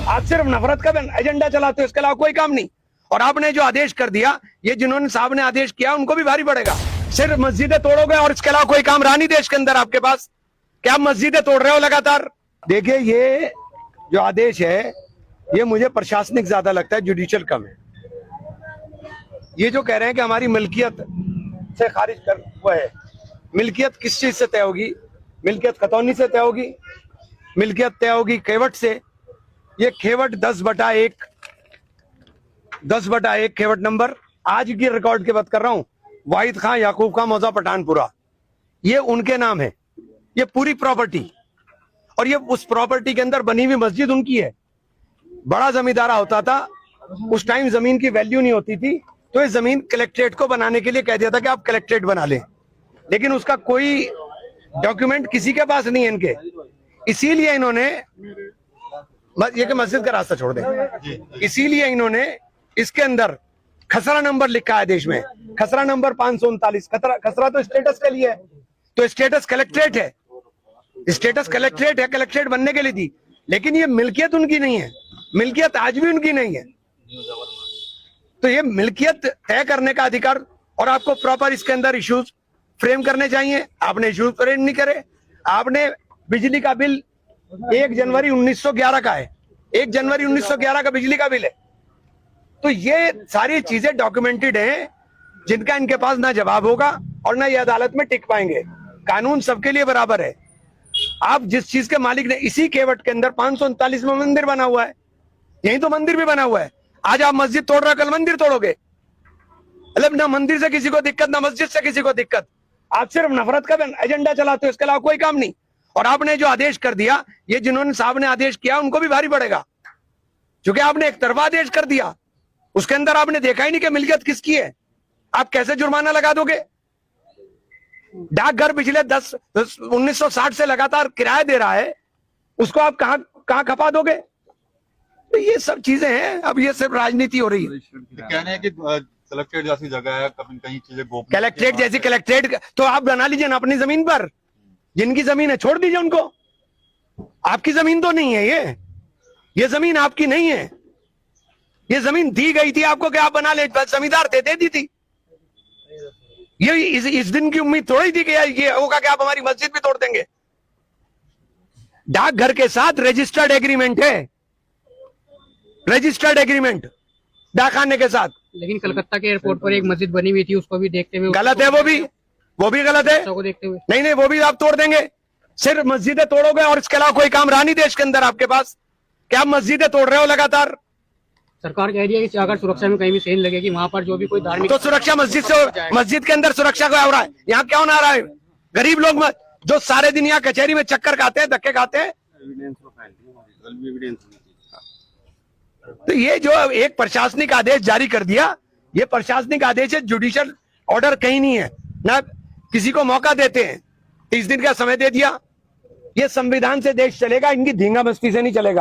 आज सिर्फ नफरत का एजेंडा चलाते हो, इसके अलावा कोई काम नहीं। और आपने जो आदेश कर दिया, ये जिन्होंने साहब ने आदेश किया उनको भी भारी पड़ेगा। सिर्फ मस्जिदें तोड़ोगे और इसके अलावा कोई काम रहा नहीं देश के अंदर आपके पास। क्या आप मस्जिदें तोड़ रहे हो लगातार? देखिए, ये जो आदेश है ये मुझे प्रशासनिक ज्यादा लगता है, जुडिशियल कम है। ये जो कह रहे हैं कि हमारी मिल्कियत से खारिज कर वो है, मिल्कियत किस चीज से तय होगी? मिल्कियत खतौनी से तय होगी, मिल्कियत तय होगी खेवट से। ये खेवट 10/1 खेवट नंबर, आज की रिकॉर्ड की बात कर रहा हूं, वाहिद खां, याकूब खां, मौजा पठानपुरा, ये उनके नाम है, ये पूरी प्रॉपर्टी। और ये उस प्रॉपर्टी के अंदर बनी हुई मस्जिद उनकी है। बड़ा जमींदारा होता था, उस टाइम जमीन की वैल्यू नहीं होती थी, तो ये जमीन कलेक्ट्रेट को बनाने के लिए कह दिया था कि आप कलेक्ट्रेट बना लें, लेकिन उसका कोई डॉक्यूमेंट किसी के पास नहीं है इनके। इसीलिए इन्होंने ये कि मस्जिद का रास्ता छोड़ दें, इसीलिए इन्होंने इसके अंदर खसरा नंबर लिखा है देश में, खसरा नंबर 539। खसरा तो स्टेटस के लिए है, तो स्टेटस कलेक्ट्रेट है, स्टेटस कलेक्ट्रेट है, कलेक्ट्रेट बनने के लिए थी, लेकिन ये मिल्कियत उनकी नहीं है, मिल्कियत आज भी उनकी नहीं है। तो ये मिल्कियत तय करने का अधिकार, और आपको प्रॉपर इसके अंदर इश्यूज फ्रेम करने चाहिए, आपने इश्यूज फ्रेम नहीं करे। आपने बिजली का बिल 1 जनवरी 1911 का है, 1 जनवरी 1911 का बिजली का बिल है। तो ये सारी चीजें डॉक्यूमेंटेड हैं, जिनका इनके पास ना जवाब होगा और ना ये अदालत में टिक पाएंगे। कानून सबके लिए बराबर है। आप जिस चीज के मालिक ने, इसी केवट के अंदर 539 में मंदिर बना हुआ है, यही तो मंदिर भी बना हुआ है। आज आप मस्जिद तोड़ रहे हो, कल मंदिर तोड़ोगे। मतलब ना मंदिर से किसी को दिक्कत, ना मस्जिद से किसी को दिक्कत। आप सिर्फ नफरत का एजेंडा चलाते हो, इसके अलावा कोई काम नहीं। और आपने जो आदेश कर दिया, ये जिन्होंने साहब ने आदेश किया उनको भी भारी पड़ेगा, क्योंकि आपने एक तरफा आदेश कर दिया। उसके अंदर आपने देखा ही नहीं कि मिल्कियत किसकी है। आप कैसे जुर्माना लगा दोगे? डाकघर पिछले 1960 से लगातार किराया दे रहा है, उसको आप कहां खपा दोगे? तो ये सब चीजें हैं। अब ये सिर्फ राजनीति हो रही है। कहने हैं कि कलेक्ट्रेट जैसी जगह है, कहीं कहीं चीजें गोपनीय, कलेक्ट्रेट जैसी कलेक्ट्रेट तो आप बना लीजिए ना अपनी जमीन पर। जिनकी जमीन है छोड़ दीजिए उनको। आपकी जमीन तो नहीं है ये जमीन आपकी नहीं है। ये जमीन दी गई थी आपको कि आप बना ले, जमींदार थे, दे दी थी। ये इस दिन की उम्मीद थोड़ी थी कि ये होगा कि आप हमारी मस्जिद भी तोड़ देंगे। डाकघर के साथ रजिस्टर्ड एग्रीमेंट है, रजिस्टर्ड एग्रीमेंट डाकखाने के साथ। लेकिन कलकत्ता के एयरपोर्ट पर एक मस्जिद बनी हुई थी, उसको भी देखते हुए गलत है, वो भी गलत है। को देखते हुए नहीं, वो भी आप तोड़ देंगे। सिर्फ मस्जिदें तोड़ोगे और इसके अलावा कोई काम रहा नहीं देश के अंदर आपके पास। क्या आप मस्जिदें तोड़ रहे हो लगातार? सरकार कह रही है कि अगर सुरक्षा में कहीं भी सेंध लगेगी, वहां पर जो भी कोई धार्मिक, तो सुरक्षा मस्जिद से, मस्जिद के अंदर सुरक्षा क्या हो रहा है? यहाँ क्या होना रहा है? गरीब लोग जो सारे दिन यहाँ कचहरी में चक्कर खाते हैं, धक्के खाते हैं। तो ये जो एक प्रशासनिक आदेश जारी कर दिया, ये प्रशासनिक आदेश है, जुडिशियल ऑर्डर कहीं नहीं है। ना किसी को मौका देते हैं, 30 दिन का समय दे दिया। ये संविधान से देश चलेगा, इनकी धींगा मस्ती से नहीं चलेगा।